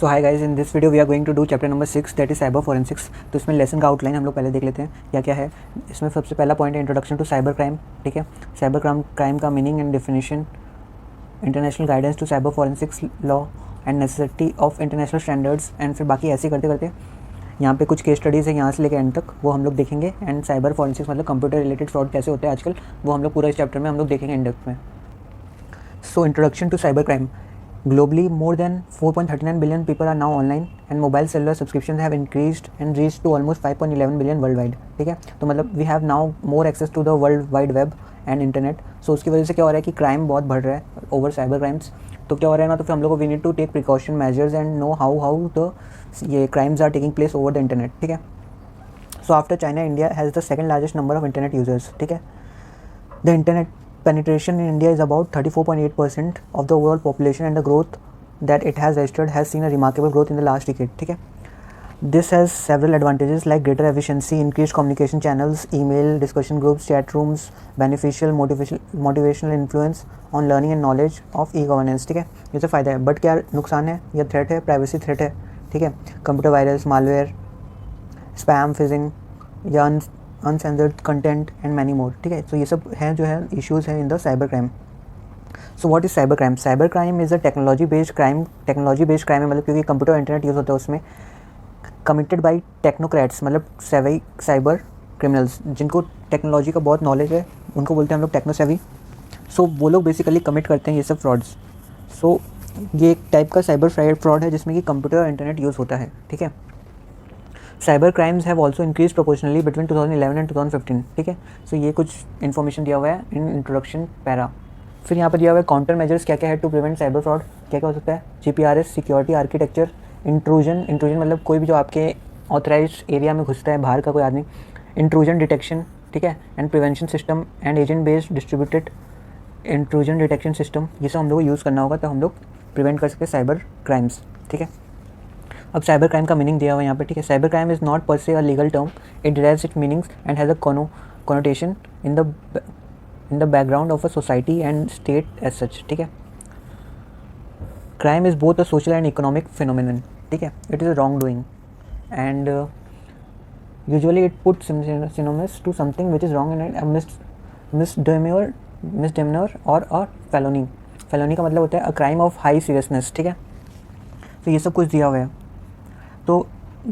So hi guys, in this video we are going to do chapter number 6 that is cyber forensics. तो इसमें lesson का outline हम लोग पहले देख लेते हैं क्या क्या है। इसमें सबसे पहला पॉइंट है इंट्रोडक्शन टू साइबर क्राइम। ठीक है, साइबर क्राइम का meaning and definition, international guidance to cyber forensics law and necessity of international standards. And फिर बाकी ऐसे करते करते यहाँ पे कुछ केस स्टडीज़ है यहाँ से लेकर एंड तक, वो हम लोग देखेंगे। एंड साइबर फॉरेंसिक्स मतलब कंप्यूटर रिलेटेड फ्रॉड कैसे होते हैं आजकल, वो हम लोग पूरा इस चैप्टर में हम लोग देखेंगे इन डेप्थ में। So introduction to cyber crime. Globally, more than 4.39 billion people are now online and mobile cellular subscriptions have increased and reached to almost 5.11 billion worldwide। ठीक है, तो मतलब we have now more access to the world wide web and internet। so उसकी वजह से क्या हो रहा है कि क्राइम बहुत बढ़ रहा है ओवर साइबर क्राइम्स। तो क्या हो रहा है ना, तो फिर हम लोग को we need to take precaution measures and know how the ये crimes are taking place over the internet. ठीक है, so after China India has the second largest number of internet users. ठीक है, the internet penetration in India is about 34.8% of the overall population and the growth that it has registered has seen a remarkable growth in the last decade। ठीक है, this has several advantages like greater efficiency, increased communication channels, email, discussion groups, chat rooms, beneficial motivational influence on learning and knowledge of e-governance। ठीक है, ये सब फ़ायदा है, but क्या नुकसान है या थ्रेट है? प्राइवेसी थ्रेट है। ठीक है, computer virus, malware, spam, phishing या uncensored content and many more. ठीक है, तो ये सब हैं जो है इश्यूज़ हैं in the cyber crime. So what is cyber crime? Cyber crime is a technology based crime है मतलब क्योंकि कंप्यूटर इंटरनेट यूज़ होता है उसमें, कमिटेड बाई टेक्नोक्रेट्स मतलब सेवी साइबर क्रिमिनल्स जिनको टेक्नोलॉजी का बहुत नॉलेज है, उनको बोलते हैं हम लोग टेक्नोसेवी। सो वो लोग बेसिकली कमिट करते हैं ये सब फ्रॉड्स। सो ये एक टाइप का साइबर फ्रॉड है जिसमें कि कंप्यूटर और इंटरनेट यूज़ होता है। ठीक है, cyber crimes have also increase proportionally between 2011 and 2015। ठीक है, सो ये कुछ इन्फॉर्मेशन दिया हुआ है इन इंट्रोडक्शन पैरा। फिर यहाँ पर दिया हुआ है काउंटर मेजर्स क्या क्या है टू प्रिवेंट साइबर फ्रॉड। क्या क्या हो सकता है? GPRS, सिक्योरिटी आर्किटेक्चर, इंट्रूजन मतलब कोई भी जो आपके ऑथराइज एरिया में घुसता है बाहर का कोई आदमी, इंट्रूजन डिटेक्शन। ठीक है, and prevention system and agent based distributed intrusion detection system, ये सब हम लोग को यूज़ करना होगा तो हम लोग प्रिवेंट कर सकते हैं साइबर क्राइम्स। ठीक है, अब साइबर क्राइम का मीनिंग दिया हुआ है यहाँ पे। ठीक है, cyber crime is not per se a legal term, it derives it meanings and has a connotation in the background of a society and state as such. ठीक है, crime is both a social and economic phenomenon. ठीक है, it is a wrong doing and usually it put synonyms to something which is wrong and misdemeanour और a felony. Felony का मतलब होता है a crime of high seriousness. ठीक है, तो ये सब कुछ दिया हुआ है। तो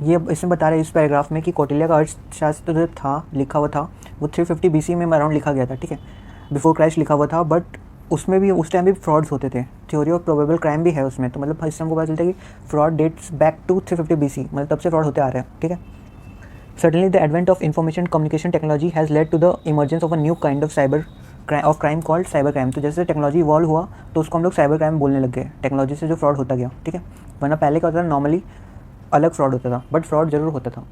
ये इसमें बता रहे हैं इस पैराग्राफ में कि कौटिल्य का अर्थशास्त्र जो था लिखा हुआ था वो 350 BC में अराउंड लिखा गया था। ठीक है, बिफोर क्राइस्ट लिखा हुआ था, बट उसमें भी उस टाइम भी फ्रॉड्स होते थे। थ्योरी ऑफ प्रोबेबल क्राइम भी है उसमें, तो मतलब इससे हमको पता चलता है कि fraud dates back to 350 BC, मतलब तब से फ्रॉड होते आ रहे हैं। ठीक है, suddenly the advent of information communication technology has led to the emergence of a new kind of crime called cyber crime. तो जैसे टेक्नोलॉजी इवॉल्व हुआ तो उसको हम लोग साइबर क्राइम बोलने लग गए, टेक्नोलॉजी से जो फ्रॉड होता गया। ठीक है, वरना पहले क्या होता था, नॉर्मली अलग फ्रॉड होता था, बट फ्रॉड जरूर होता था।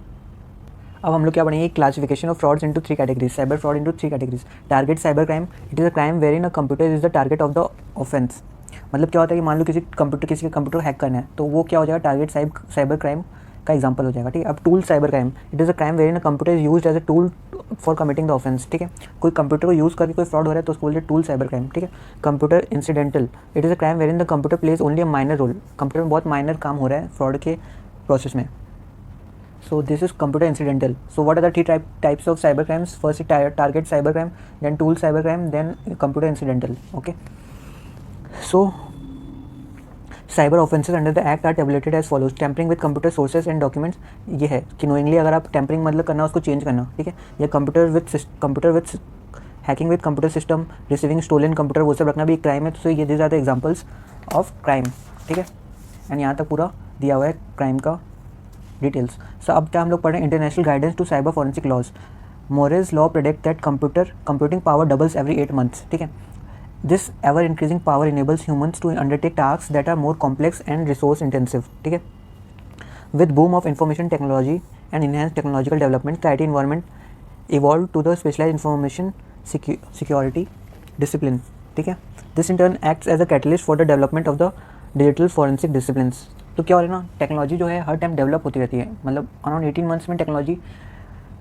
अब हम लोग क्या पढ़ेंगे? Classification of frauds into 3 categories. Cyber fraud into 3 categories. Target cyber crime, it is a crime where in a computer is the target of the offence. मतलब क्या होता है कि मान लो किसी का कंप्यूटर हैक करना है तो वो क्या हो जाएगा? टारगेट साइबर क्राइम का एग्जांपल हो जाएगा। ठीक है, अब tool cyber crime, it is a crime where in a computer is used as a tool for committing the offence. ठीक है, कोई कंप्यूटर को यूज़ करके कोई फ्रॉड हो रहा है तो उसको बोलते हैं टूल साइबर क्राइम। ठीक है, computer incidental, it is a crime where in the computer plays only a minor role. Computer में बहुत माइनर काम हो रहा है फ्रॉड के प्रोसेस में। So this is computer incidental. So what are the 3 types of cyber crimes? First target cyber crime, then tool cyber crime, then computer incidental. Okay. So cyber offenses under the act are tabulated as follows: tampering with computer sources and documents, ये है कि knowingly अगर आप tampering मतलब करना उसको change करना। ठीक है, या computer with hacking with computer system, receiving stolen computer, वो सब रखना भी एक क्राइम है। तो ये these are the examples of crime। ठीक है, एंड यहाँ तक पूरा दिया हुआ है क्राइम का डिटेल्स। सो अब क्या हम लोग पढ़ रहे हैं? International guidance to cyber forensic laws. Moore's law predict that computing power doubles every 8 months। ठीक है, this ever increasing power enables humans to undertake task that are more complex and resource intensive. ठीक है, with boom of information technology and enhance technological development, the IT environment evolve to the specialize information security discipline. ठीक है, this in turn acts as a catalyst for the development of the digital forensic disciplines. तो क्या हो रहा है ना, technology जो है हर टाइम डेवलप होती रहती है। मतलब अराउंड 18 months में टेक्नोलॉजी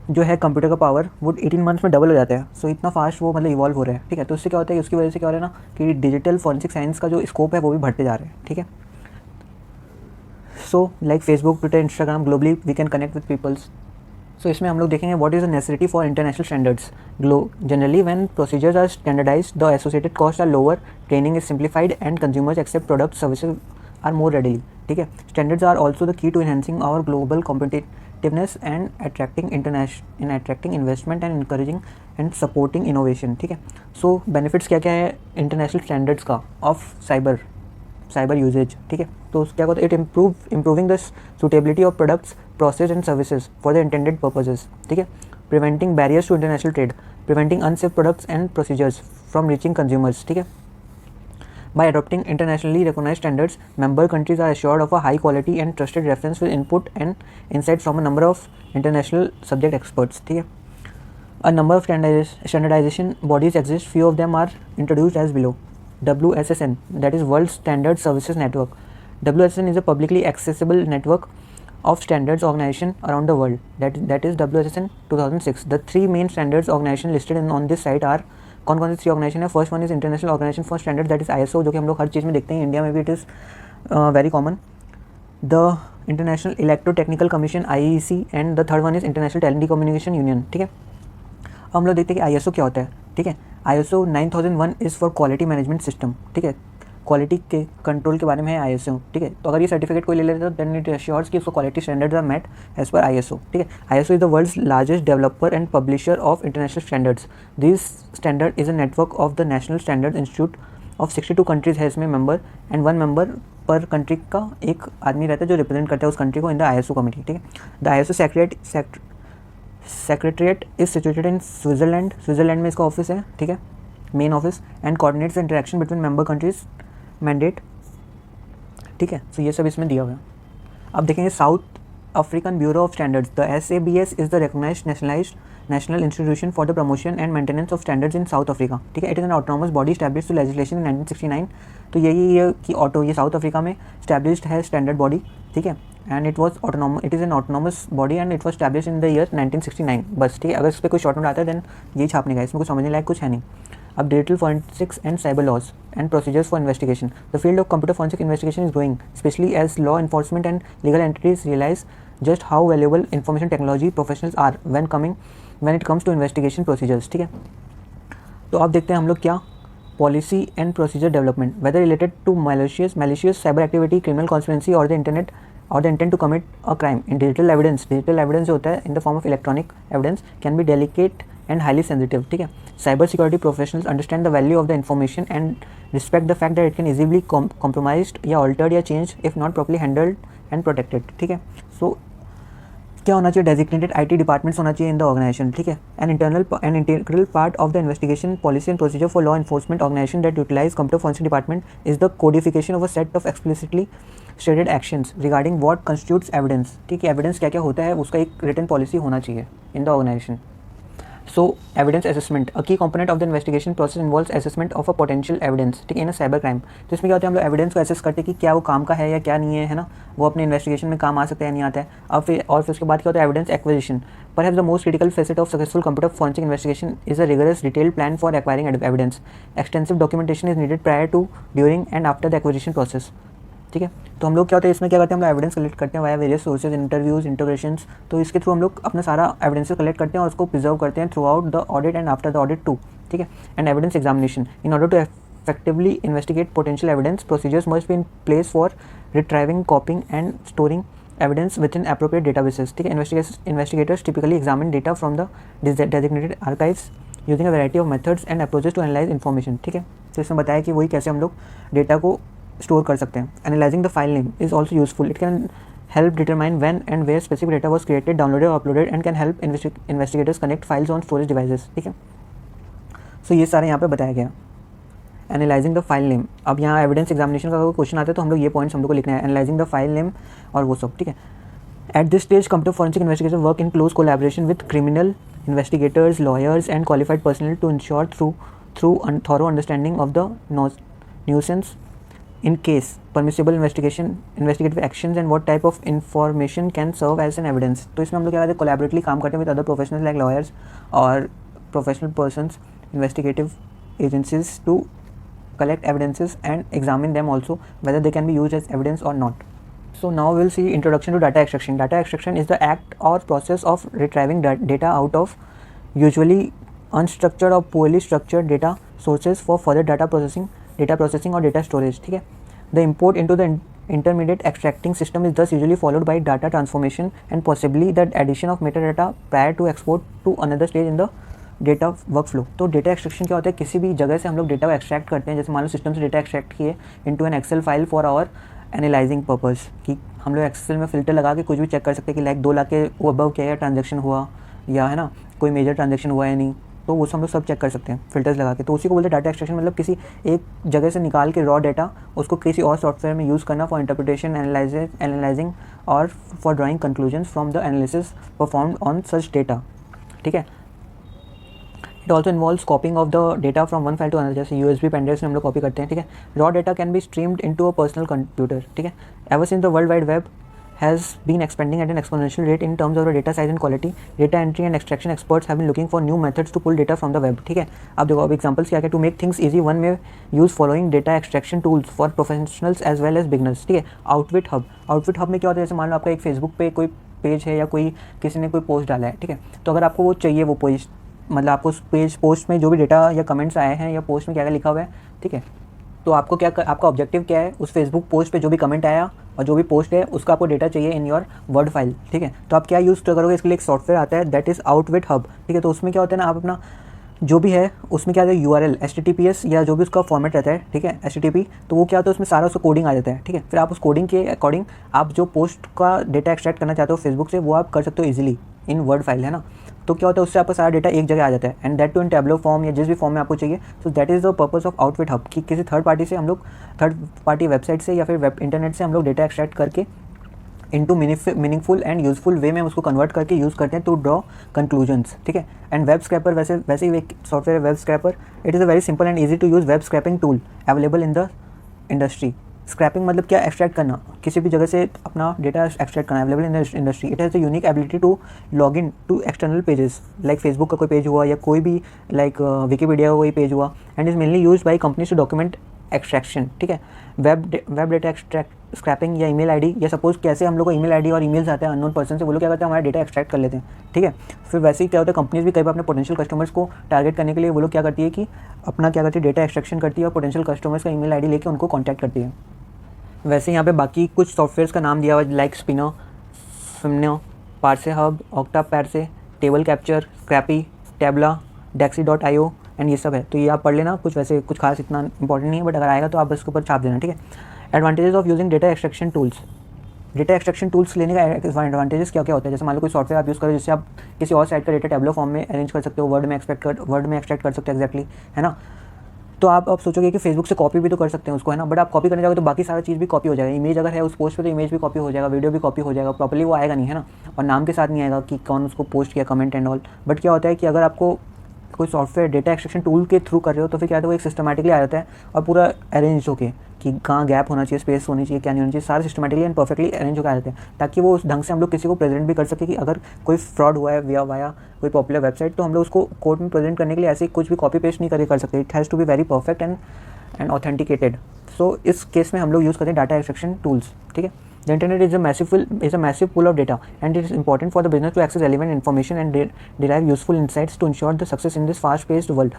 जो है कंप्यूटर का पावर वो 18 months में डबल हो जाता है। सो इतना फास्ट वो मतलब इवॉल्व हो रहा है। ठीक है, तो उससे क्या होता है कि उसकी वजह से क्या हो रहा है ना कि डिजिटल फॉरेंसिक साइंस का जो स्कोप है वो भी बढ़ते जा रहे हैं। ठीक है, so like Facebook, Twitter, Instagram, globally we can connect with peoples. So इसमें हम लोग देखेंगे what is the necessity for international standards. Generally when procedures are standardized the associated cost are lower, training is simplified and consumers accept product services are more readily. ठीक है. Standards are also the key to enhancing our global competitiveness and attracting investment and encouraging and supporting innovation. ठीक है. सो benefits क्या क्या है international standards का of cyber usages. ठीक है. तो क्या होता है, it improving the suitability of products, process and services for the intended purposes. ठीक है. Preventing barriers to international trade, preventing unsafe products and procedures from reaching consumers. ठीक है. By adopting internationally recognized standards, member countries are assured of a high quality and trusted reference with input and insight from a number of international subject experts. ठीक है. A number of standardization bodies exist. Few of them are introduced as below. WSSN, that is World Standard Services Network. WSSN is a publicly accessible network of standards organization around the world. That is WSSN 2006. The three main standards organization listed on this site are, कौन कौन सी three organisation है. First one is international organisation for standard, that is ISO, जो कि हम लोग हर चीज़ में देखते हैं. इंडिया में भी it is very common. The international electrotechnical commission IEC and the third one is international telecommunication union. ठीक है. अब हम लोग देखते हैं कि ISO क्या होता है. ठीक है. ISO 9001 is for quality management system. ठीक है. क्वालिटी के कंट्रोल के बारे में है ISO. ठीक है. तो अगर ये सर्टिफिकेट कोई ले लेता है तो देन इट एश्योर्स कि उसको quality standards are met as per ISO. ठीक है. ISO is the world's largest developer and publisher of international standards. This standard is a network of the national standard institute of 62 countries है इसमें member, and one member per country का एक आदमी रहता है जो रिप्रेजेंट करता है उस कंट्री को इन द ISO कमिटी. ठीक है. The ISO secretariat is situated in Switzerland में इसका ऑफिस है. ठीक है. Main office, and coordinates the interaction between member countries mandate. ठीक है. सो ये सब इसमें दिया हुआ है. अब देखेंगे South African Bureau of Standards. The SABS is the recognized national institution for the promotion and maintenance of standards in South Africa. ठीक है. It is an autonomous body established through legislation in 1969. तो यही है कि ये South Africa में established है standard body. ठीक है. And it is an autonomous body and it was established in the year 1969. बस. ठीक है. अगर इस पर कोई शॉर्ट नोट आता है देन यही छापने का, इसमें कुछ समझने लायक कुछ है नहीं. अब digital forensics and cyber laws and procedures for investigation. The field of computer forensic investigation is growing, especially as law enforcement and legal entities realize just how valuable information technology professionals are when it comes to investigation procedures. ठीक है. तो अब देखते हैं हम लोग क्या policy and procedure development, whether related to malicious cyber activity, criminal conspiracy or the intent to commit a crime. In digital evidence जो होता है in the form of electronic evidence can be delicate and highly sensitive. ठीक है. Cyber security professionals understand the value of the information and respect the fact that it can easily compromised या altered या changed if not properly handled and protected. ठीक है. So क्या होना चाहिए, designated IT departments होना चाहिए इन द ऑर्गेनाइजेशन. ठीक है. An integral part of the investigation policy and procedure for law enforcement organisation that utilise computer forensic department is the codification of a set of explicitly stated actions regarding what constitutes evidence. ठीक है. Evidence क्या क्या होता है उसका एक written policy होना चाहिए in the organisation. So evidence assessment, a key component of the investigation process involves assessment of a potential evidence. ठीक है. इन cyber crime. तो इसमें क्या होता है, हम लोग एविडेंस को एसेस करते हैं कि क्या वो काम का है या क्या नहीं है ना, वो अपने इन्वेस्टिगेशन में काम आ सकता है या नहीं आता है. अब फिर उसके बाद क्या होता है, evidence acquisition. Perhaps the most critical facet of successful computer forensic investigation is a rigorous detailed plan for acquiring evidence. Extensive documentation is needed prior to, during and after the acquisition process. ठीक है. तो हम लोग क्या होता है इसमें क्या करते हैं, हम लोग एविडेंस कलेक्ट करते हैं वाया वेरियस सोर्सेज, इंटरव्यूज, इंटोग्रेशंस. तो इसके थ्रू हम लोग अपना सारा एविडेंस कलेक्ट करते हैं और उसको प्रिजर्व करते हैं throughout the audit and after the audit too. ठीक है. And evidence examination. In order to effectively investigate potential evidence, procedures must be in place for retrieving, copying and storing evidence within appropriate databases. ठीक है. Investigators typically examine data from the designated archives using a variety of methods and approaches to analyze information. ठीक है. तो इसमें बताया कि वही कैसे हम लोग डेटा को स्टोर कर सकते हैं. Analyzing the file name is also useful. It can help determine when and where specific data was created, downloaded और uploaded and can help investigators connect files on storage devices. ठीक है. So ये सारे यहाँ पे बताया गया. Analyzing the file name. अब यहाँ एविडेंस एग्जामिनेशन का अगर क्वेश्चन आता है तो हम लोग ये पॉइंट्स हम लोग को लिखना है. एनालाइजिंग द फाइल नेम और वो सब. ठीक है. At this stage computer forensic investigation work in close collaboration with criminal investigators, lawyers and qualified personnel to ensure through thorough understanding of the nuances in case permissible investigative actions and what type of information can serve as an evidence. तो इसमें हम लोग क्या करते हैं, collaboratively काम करते हैं with other professionals like lawyers और professional persons, investigative agencies to collect evidences and examine them also whether they can be used as evidence or not. So now we'll see introduction to data extraction. Data extraction is the act or process of retrieving data out of usually unstructured or poorly structured data sources for further data processing or data storage. ठीक है. The import into the intermediate extracting system is thus usually followed by data transformation and possibly the addition of metadata prior to export to another stage in the data work flow. तो data extraction क्या होता है, किसी भी जगह से हम लोग डेटा को एक्सट्रैक्ट करते हैं. जैसे मान लो सिस्टम से डेटा एक्सट्रैक्ट किए into an Excel file for our analysing purpose, कि हम लोग एक्सेल में फ़िल्टर लगा के कुछ भी चेक कर सकते हैं कि लाइक 2 लाख के अबव क्या या ट्रांजेक्शन हुआ या है ना कोई मेजर ट्रांजेक्शन हुआ या नहीं, तो वो हम लोग सब चेक कर सकते हैं फिल्टर्स लगा के. तो उसी को बोलते हैं डाटा एक्सट्रैक्शन. मतलब किसी एक जगह से निकाल के रॉ डाटा उसको किसी और सॉफ्टवेयर में यूज़ करना फॉर इंटरप्रिटेशन, एनालाइजिंग और for drawing conclusions from the analysis performed on such data. ठीक है. It also involves copying of the data from one file to another. जैसे यूएसबी पेन ड्राइव से हम लोग कॉपी करते हैं. ठीक है. Raw data can be streamed into a personal computer. ठीक है. Ever since the world wide web has been expanding at an exponential rate in terms of the data size and quality, data entry and extraction experts have been looking for new methods to pull data from the web. ठीक है. अब देखो, अब examples क्या है. To make things easy one may use following data extraction tools for professionals as well as beginners. ठीक है. Outwit hub. Outwit hub में क्या होता है, जैसे मान लो आपका एक फेसबुक पे कोई पेज है या कोई किसी ने कोई पोस्ट डाला है. ठीक है. तो अगर आपको वो चाहिए वो पोस्ट, मतलब आपको उस पेज पोस्ट में जो भी डेटा या कमेंट्स आए हैं या पोस्ट में क्या क्या लिखा हुआ है. ठीक है. तो आपको क्या आपका ऑब्जेक्टिव क्या है, उस फेसबुक पोस्ट पे जो भी कमेंट आया और जो भी पोस्ट है उसका आपको डेटा चाहिए इन योर वर्ड फाइल. ठीक है. तो आप क्या यूज़ करोगे, इसके लिए एक सॉफ्टवेयर आता है दैट इज़ आउटविट हब. ठीक है. तो उसमें क्या होता है ना, आप अपना जो भी है उसमें क्या आता है URL HTTPS या जो भी उसका फॉर्मेट रहता है. ठीक है. HTTP. तो वो क्या होता है, उसमें सारा उसका कोडिंग आ जाता है. ठीक है. फिर आप उस कोडिंग के अकॉर्डिंग आप जो पोस्ट का डेटा एक्सट्रैक्ट करना चाहते हो फेसबुक से वो आप कर सकते हो ईजिली इन वर्ड फाइल, है ना. तो क्या होता है, उससे आपका सारा डेटा एक जगह आ जाता है and that too in tableau form या जिस भी फॉर्म में आपको चाहिए. So that is the purpose of OutWit Hub, कि किसी थर्ड पार्टी वेबसाइट से या फिर वेब इंटरनेट से हम लोग डेटा एक्सट्रैक्ट करके इनटू मीनिंगफुल एंड यूजफुल वे में उसको कन्वर्ट करके यूज़ करते हैं टू ड्रॉ कंक्लूजन्स. ठीक है. एंड वेब स्क्रैपर वैसे ही एक सॉफ्टवेयर है web scraper. It is a very simple and easy to use web scraping tool available in the industry. Scraping मतलब क्या, एक्सट्रैक्ट करना, किसी भी जगह से अपना डेटा एक्सट्रैक्ट करना. Available in the industry. It has the unique ability to log in to external pages like Facebook का कोई पेज हुआ या कोई भी लाइक विकीपीडिया का कोई पेज हुआ and is mainly used by companies to document extraction. ठीक है. वेब डेटा एक्सट्रैक्ट स्क्रैपिंग या ईमेल आईडी, या सपोज कैसे हम लोग को ईमेल आईडी और ईमेल्स आते हैं अननोन पर्सन से, वो लोग क्या करते हैं हमारा डेटा एक्सट्रैक्ट कर लेते हैं. ठीक है. फिर वैसे ही क्या होता है, कंपनीज भी कई बार अपने पोटेंशियल कस्टमर्स को टारगेट करने के लिए वो लोग क्या करती है कि अपना क्या करती है डेटा एक्सट्रैक्शन करती है और पोटेंशियल कस्टमर्स का ईमेल आईडी लेके उनको कॉन्टैक्ट करती है. वैसे यहाँ पे बाकी कुछ सॉफ्टवेयर्स का नाम दिया हुआ है लाइक स्पिनो, फिमनो, ParseHub, Octoparse, table capture, Scrapy, Tabula, डेक्सी.io एंड ये सब है. तो ये आप पढ़ लेना. कुछ वैसे कुछ खास इतना इंपॉर्टेंट नहीं है, बट अगर आएगा तो आप इसके ऊपर छाप देना. ठीक है. Advantages of using data extraction tools. Data extraction tools लेने का एडवांटेजेस क्या क्या होता है. जैसे मान लो कोई सॉफ्टवेयर आप यूज़ करो जिससे आप किसी और साइट का डेटा टैब्लो फॉर्म में अरेंज कर सकते हो, वर्ड में एक्सट्रैक्ट कर सकते हो एग्जैक्टली, है ना. तो आप सोचोगे कि फेसबुक से कॉपी भी तो कर सकते हैं उसको, है ना. बट आप कॉपी करने जाओगे तो बाकी सारा चीज़ भी कॉपी हो जाएगा. इमेज अगर है उस पोस्ट पे तो इमेज भी कॉपी हो जाएगा, वीडियो भी कॉपी हो जाएगा, प्रॉपर्ली वो आएगा नहीं, है ना. और नाम के साथ नहीं आएगा कि कौन उसको पोस्ट किया, कमेंट एंड ऑल. बट क्या होता है कि अगर आपको कोई सॉफ्टवेयर डेटा एक्सट्रैक्शन टूल के थ्रू कर रहे हो तो फिर क्या होता है वो एक सिस्टमेटिकली आ जाता है और पूरा अरेंज होके कि कहाँ गैप होना चाहिए, स्पेस होनी चाहिए, क्या नहीं होनी चाहिए, सारे सिस्टमेटिकली एंड परफेक्टली अरेंज होकर आ जाते हैं, ताकि वो उस ढंग से हम लोग किसी को प्रेजेंट भी कर सके कि अगर कोई फ्रॉड हुआ है वाया कोई पॉपुलर वेबसाइट तो हम लोग उसको कोर्ट में प्रेजेंट करने के लिए ऐसे कुछ भी कॉपी पेस्ट नहीं कर सकते. It has to be very perfect and authenticated. So इस केस में हम लोग यूज़ करते हैं डाटा एक्सट्रैक्शन टूल्स. ठीक है. The internet is a massive pool of data, and it is important for the business to access relevant information and derive useful insights to ensure the success in this fast-paced world.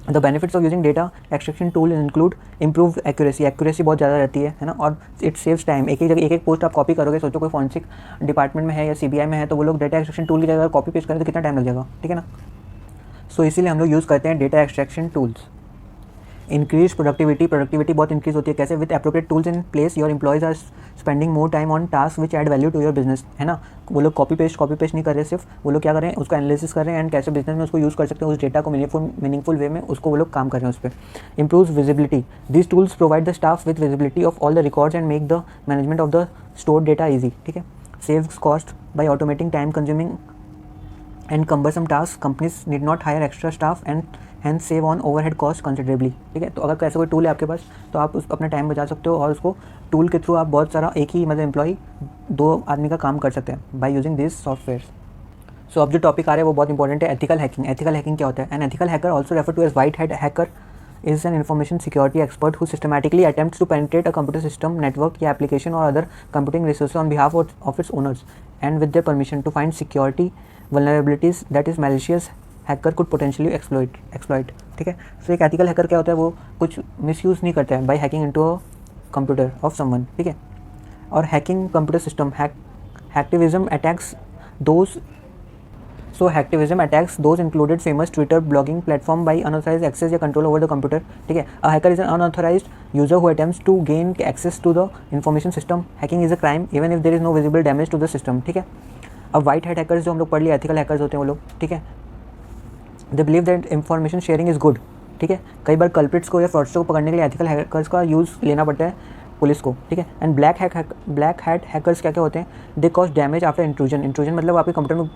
The benefits of using data extraction tool include improved accuracy. Accuracy बहुत ज़्यादा रहती है ना. और it saves time. एक जगह एक post आप कॉपी करोगे, सोचो कोई फॉरेंसिक डिपार्टमेंट में है या CBI में है तो वो लोग डेटा एक्सट्रैक्शन टूल की जगह कॉपी पेस्ट करें तो कितना टाइम लग जाएगा. ठीक है ना. सो इसीलिए हम लोग यूज़ करते हैं data extraction tools. Increase productivity बहुत इंक्रीज होती है. कैसे? With appropriate tools in place your employees are spending more time on task which add value to your business, है ना. वो लोग कॉपी पेस्ट नहीं कर रहे, सिर्फ वो लोग क्या कर रहे हैं उसको एनालिसिस कर रहे हैं एंड कैसे बिजनेस में उसको यूज़ कर सकते हैं, उस डेटा को मीनिंगफुल वे में उसको वो लोग काम कर रहे हैं उस पर. Improve visibility. These tools provide the staff with visibility of all the records and make the management of the stored data easy. ठीक है. Saves cost by automating time consuming and cumbersome tasks. Companies need not hire extra staff and hence save on overhead cost considerably. ठीक है. तो अगर ऐसा कोई tool है आपके पास तो आप उस अपना टाइम बचा सकते हो और उसको टूल के थ्रू आप बहुत सारा एक ही मतलब एम्प्लॉय 2 आदमी का काम कर सकते हैं बाय यूजिंग दिस सॉफ्टवेयर. सो अब जो टॉपिक आ रहा है वो बहुत इंपॉर्टेंट है, एथिकल हैकिंग. एथिकल हैकिंग क्या होता है? An ethical hacker also refer to as white hat hacker is an information security expert who systematically attempts to penetrate a computer system, network, या application or other computing resources on behalf of its owners and with their permission to find security vulnerabilities that is malicious hacker could potentially exploit. ठीक है, सो एक ethical hacker क्या होता है, वो कुछ misuse नहीं करता है by hacking into a computer of someone. ठीक है, और hacking computer system hacktivism attacks those. So hacktivism attacks those included famous Twitter blogging platform by unauthorized access या control over the computer. ठीक है, a hacker is an unauthorized user who attempts to gain access to the information system. Hacking is a crime even if there is no visible damage to the system. ठीक है, अब white hat hackers जो हम लोग पढ़ लिए, ethical hackers होते हैं वो लोग. ठीक है, they believe that information sharing is good. ठीक है, कई बार कल्प्रिट्स को या फ्रॉड्स को पकड़ने के लिए एथिकल हैकर्स का यूज़ लेना पड़ता है पुलिस को. ठीक है, एंड ब्लैक हैट हैकर्स क्या क्या होते हैं, they cause damage after intrusion मतलब आपके कंप्यूटर में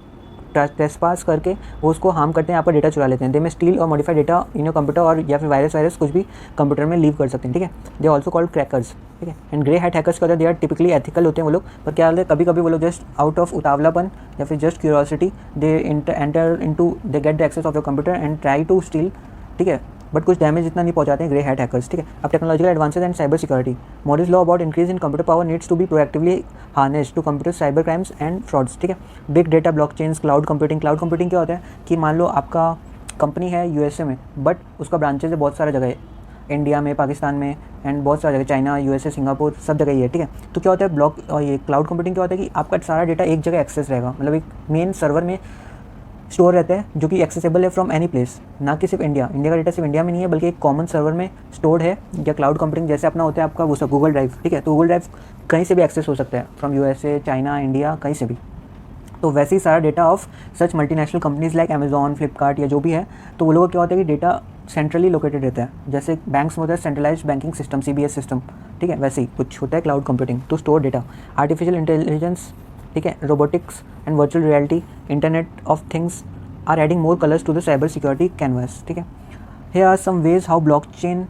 ट्रेसपास करके वो उसको हार्म करते हैं, आपका डेटा चुरा लेते हैं. दे में स्टील और modify data in your computer, और या फिर वायरस कुछ भी कंप्यूटर में लीव कर सकते हैं. ठीक है, दे ऑल्सो कॉल्ड क्रैकर्स. ठीक है, एंड ग्रे हैट हैकर्स क्या होते हैं, दे आर टिपिकली एथिकल होते हैं वो लोग, पर क्या होता है कभी कभी वो लोग जस्ट आउट ऑफ उतावलापन या फिर just curiosity they enter into they get the access of your computer and try to steal. ठीक है, बट कुछ डैमेज इतना नहीं पहुंचाते हैं ग्रे हैट हैकर्स. ठीक है, अब technological advances and cyber security. Models law about increase in computer power needs to be proactively harnessed to computer cyber crimes and frauds. ठीक है, big data, blockchains, cloud computing क्या होता है कि मान लो आपका कंपनी है यूएसए में, बट उसका ब्रांचेज है बहुत सारा जगह है, इंडिया में, पाकिस्तान में एंड बहुत सारी जगह, चाइना, यूएसए, सिंगापुर, सब जगह ही है. ठीक है, तो क्या होता है ये क्लाउड कंप्यूटिंग क्या होता है कि आपका सारा डेटा एक जगह एक्सेस रहेगा, मतलब एक मेन सर्वर में स्टोर रहता है जो कि एक्सेसिबल है फ्रॉम एनी प्लेस. ना कि सिर्फ इंडिया का डेटा सिर्फ इंडिया में नहीं है, बल्कि एक कॉमन सर्वर में स्टोर्ड है. या क्लाउड कंप्यूटिंग जैसे अपना होता है आपका वो सब गूगल ड्राइव. ठीक है, तो गूगल ड्राइव कहीं से भी एक्सेस हो सकता है, फ्रॉम यूएसए, चाइना, इंडिया, कहीं से भी. तो वैसे ही सारा data of such multinational companies like Amazon, Flipkart या जो भी है, तो वो लोगों को क्या होता है कि डेटा सेंट्रली लोकेटेड रहता है. जैसे बैंक्स में होता है centralised banking system, CBS system. ठीक है, वैसे ही कुछ होता है cloud computing to store data. Artificial intelligence, ठीक है, robotics and virtual reality, internet of things are adding more colors to the cyber security canvas. ठीक है, here are some ways how blockchain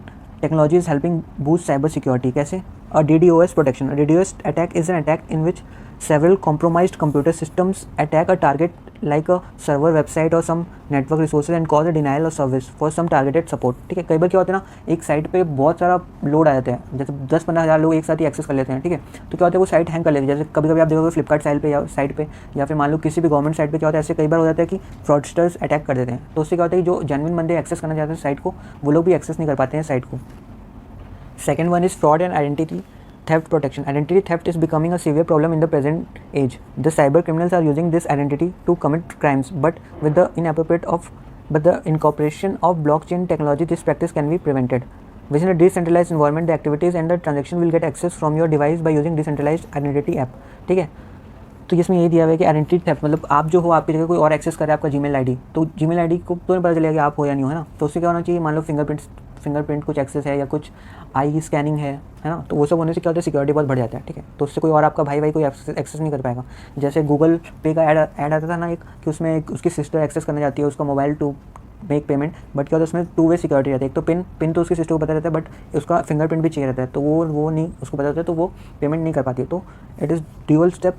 technology is helping boost cyber security. कैसे? A DDoS protection. A DDoS attack is an attack in which several compromised computer systems attack a target like a server, website or some network resources and cause a denial of service for some targeted support. ठीक है, कई बार क्या होता है ना, एक site पे बहुत सारा लोड आ जाता है, जैसे 10-15 हज़ार लोग एक साथ ही एक्सेस कर लेते हैं. ठीक है, तो क्या होता है वो साइट हैंग कर लेती है. जैसे कभी कभी आप देखोगे फ्लिपकार्ट साइट पे या फिर मान लो किसी भी गवर्नमेंट साइट पे क्या होता है, ऐसे कई बार हो जाता है कि फ्रॉडस्टर्स अटैक कर देते हैं. तो उससे क्या होता है कि जो जेन्युइन बंदे एक्सेस करना चाहते हैं साइट को, वो लोग भी एक्सेस नहीं कर पाते हैं साइट को. Second one is fraud and identity theft protection. Identity theft is becoming a severe problem in the present age. The cyber criminals are using this identity to commit crimes, but with the incorporation of blockchain technology, this practice can be prevented. Within a decentralized environment, the activities and the transaction will get access from your device by using decentralized identity app. ठीक है, तो इसमें यही दिया हुआ है कि identity theft मतलब आप जो हो, आपकी जगह कोई और एक्सेस करे आपका जीमेल आईडी, तो जीमेल आईडी को तो नहीं पता चलेगा कि आप हो या नहीं हो, है ना. तो उससे क्या होना चाहिए, मान लो फिंगरप्रिंट कुछ एक्सेस है या कुछ आई स्कैनिंग है ना, तो वो सब होने से क्या होता है सिक्योरिटी बहुत बढ़ जाता है. ठीक है, तो उससे कोई और आपका भाई कोई एक्सेस नहीं कर पाएगा. जैसे गूगल पे का ऐड आता था ना एक, कि उसमें उसकी सिस्टर एक्सेस करना चाहती है उसका mobile to make payment, but क्या होता है उसमें 2 वे सिक्योरिटी रहती है. एक तो पिन तो उसकी सिस्टर को पता रहता है, बट उसका फिंगरप्रिंट भी चाहिए रहता है, तो वो नहीं उसको पता रहता है, तो वो पेमेंट नहीं कर पाती है. तो it is dual step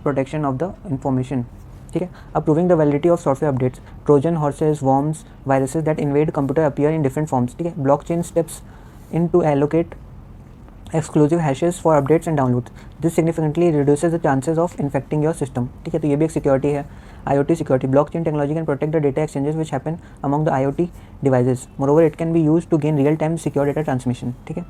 protection of the information. ठीक है, approving the validity of software updates. Trojan horses, worms, viruses that invade computer appear in different forms. ठीक है, blockchain steps in to allocate exclusive hashes for updates and downloads. This significantly reduces the chances of infecting your system. ठीक है, तो ये भी एक security है. IoT security. Blockchain technology can protect the data exchanges which happen among the IoT devices. Moreover, it can be used to gain real-time secure data transmission. ठीक है,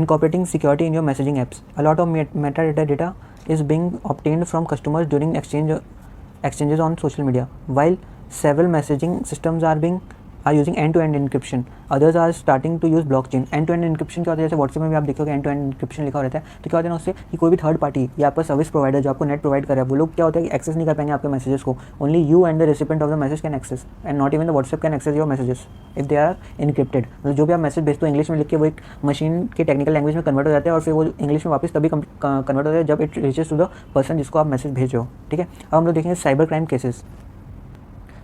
incorporating security in your messaging apps. A lot of metadata is being obtained from customers during exchanges on social media. While several messaging systems are using end-to-end encryption, others are starting to use blockchain. End-to-end encryption क्या होता है, जैसे WhatsApp में भी आप देखोगे end-to-end encryption लिखा रहता है. तो क्या होता है ना उससे कि कोई भी थर्ड पार्टी या आपका सर्विस प्रोवाइडर जो आपको नेट प्रोवाइड कर रहा है, वो लोग क्या होता है कि एक्सेस नहीं कर पाएंगे आपके मैसेजेस को. Only you and the recipient of the message can access, and not even the WhatsApp can access your messages if they are encrypted. मतलब जो भी आप मैसेज भेजते हो इंग्लिश में लिख के वो एक मशीन के टेक्निकल लैंग्वेज में कन्वर्ट हो जाता है, और फिर वो इंग्लिश में वापस तभी कन्वर्ट होता है जब it reaches to the person जिसको आप मैसेज भेज रहे हो. ठीक है, अब हम लोग देखेंगे cyber crime cases.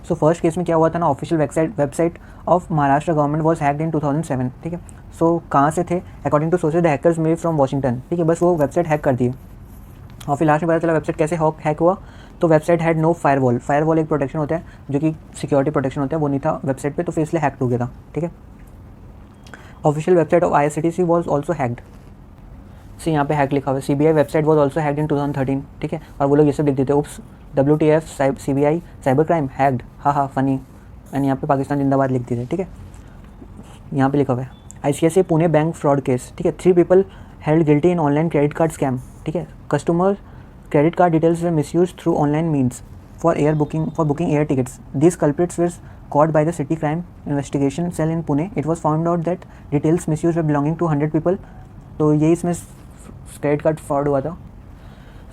So first case में क्या हुआ था ना, official website of Maharashtra government was hacked in 2007. ठीक है, सो कहाँ से थे, according to sources the hackers may from Washington. ठीक है, बस वो वेबसाइट हैक कर दी और फिर लास्ट में पता चला वेबसाइट कैसे हैक हुआ. तो वेबसाइट हैड नो फायरवॉल एक प्रोटेक्शन होता है जो कि सिक्योरिटी प्रोटेक्शन होता है, वो नहीं था वेबसाइट पे, तो फिर इसलिए हैक हो गया था. ठीक है, official website of IRCTC was also hacked. See यहाँ पे हैक लिखा हुआ है, CBI website was also hacked in 2013, ठीक है। और वो लोग ये सब लिख देते हैं, उप्स WTF CBI cyber crime hacked, हाँ फनी, एंड यहाँ पे पाकिस्तान जिंदाबाद लिख देते, ठीक है। यहाँ पे लिखा हुआ है ICICI Pune bank fraud case, ठीक है। 3 people held guilty in online credit card scam, ठीक है। Customer credit card details were misused through online means for booking air tickets. These culprits were caught by the City Crime Investigation Cell in Pune. It was found out that details misused were belonging to 100 people. तो ये इसमें credit card fraud हुआ था।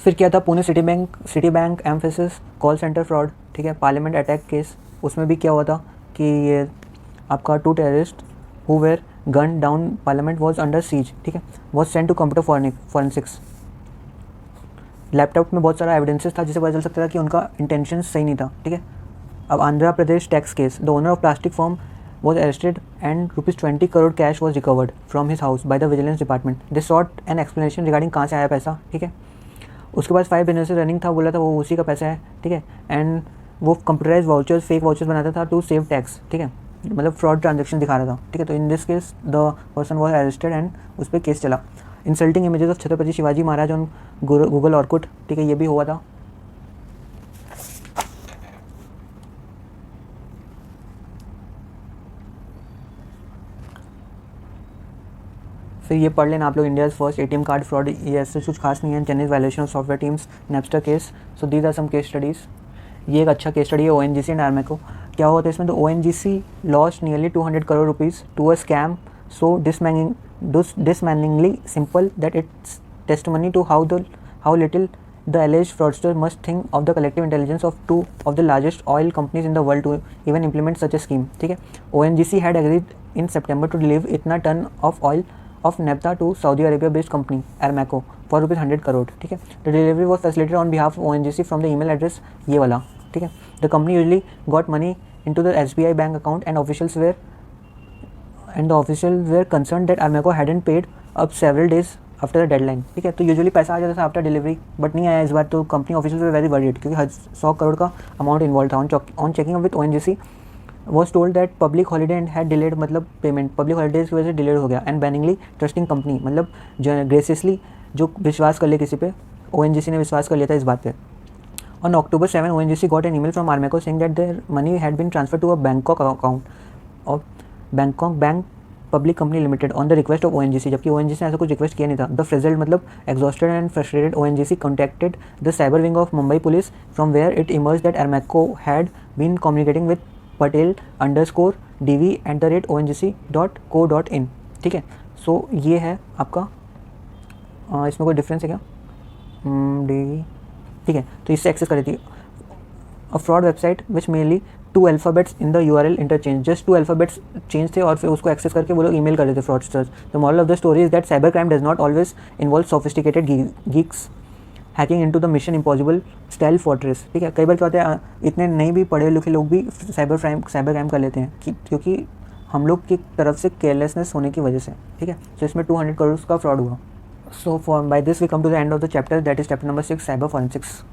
फिर क्या था, Pune city bank emphasis call centre fraud, ठीक है। पार्लियामेंट अटैक केस, उसमें भी क्या हुआ था कि ये आपका 2 terrorist who were gun down parliament was under siege, ठीक है, was sent to computer forensics. Laptop में बहुत सारा एविडेंसेस था जिससे पता चल सकता था कि उनका इंटेंशन सही नहीं था, ठीक है। अब Andhra Pradesh tax case, the owner of plastic firm was arrested and ₹20 crore cash was recovered from his house by the vigilance department. They sought an explanation regarding कहाँ से आया पैसा, ठीक है। उसके पास 5 बिजनेस रनिंग था, बोला था वो उसी का पैसा है, ठीक है। एंड वो कंप्यूटराइज वाउचर्स, फेक वाउचर्स बनाता था टू सेव टैक्स, ठीक है, मतलब फ्रॉड ट्रांजेक्शन दिखा रहा था, ठीक है। तो in this case the person was arrested and उस पर केस चला। Insulting images of Chhatrapati Shivaji Maharaj on Google Orkut, ठीक है, ये भी हुआ था। फिर ये पढ़ लेना आप लोग, India's first ATM card fraud, ये ऐसे कुछ खास नहीं है। Chennai violation of software teams, Napster case, so these are some case studies. ये एक अच्छा केस स्टडी है ONGC एंड आर्मेको। क्या होता है इसमें, तो ONGC lost nearly 200 crore rupees to a scam so dismanningly simple that it's testimony to how little the alleged fraudster must think of the collective intelligence of 2 of the largest oil companies in the world to even implement such a scheme, ठीक है। ONGC had agreed in September to deliver इतना ton of oil of naphtha to Saudi Arabia based company Aramco for ₹100 crore, ठीक है। The delivery was facilitated on behalf of ONGC from the email address ये वाला, ठीक है। The company usually got money into the SBI bank account and the officials were concerned that Aramco hadn't paid up several days after the deadline, ठीक है। तो usually पैसा आ जाता था आफ्टर डिलीवरी, बट नहीं आया इस बार। तो कंपनी ऑफिशियल वे वेरी वरीड क्योंकि 100 crore का अमाउंट इन्वॉल्व था। On checking with ONGC was told that public holiday and had delayed, मतलब पेमेंट पब्लिक हॉलीडेज की वजह से डिलेड हो गया। एंड बैनिंगली ट्रस्टिंग कंपनी, मतलब जो ग्रेसियसली जो विश्वास कर ले किसी पे, ONGC ने विश्वास कर लिया था इस बात पे। On October 7 ONGC got an email from Aramco saying that their money had been transferred to a Bangkok account of Bangkok Bank Public Company Limited on the request of ONGC, जबकि ONGC ने ऐसा कुछ request किया नहीं था। The frizzled, मतलब exhausted and frustrated ONGC contacted the cyber wing of Mumbai police from where it emerged that Aramco had been communicating with patel_dv@ONGC.co.in, ठीक है। सो ये है आपका, इसमें कोई डिफरेंस है क्या, DV, ठीक है। तो इससे एक्सेस करी थी a fraud website which mainly 2 alphabets in the URL interchange, just 2 alphabets change थे और फिर उसको एक्सेस करके वो लोग ईमेल कर रहे थे fraudsters. The moral of the story is that cyber crime does not always involve sophisticated Geeks hacking into the mission impossible style fortress, ठीक है। कई बार क्या होता है, इतने नहीं भी पढ़े लिखे लोग भी साइबर क्राइम कर लेते हैं क्योंकि हम लोग की तरफ से केयरलेसनेस होने की वजह से, ठीक है। सो इसमें 200 crore का फ्रॉड हुआ। So by this we come to the end of the chapter, that is chapter number 6 cyber forensics.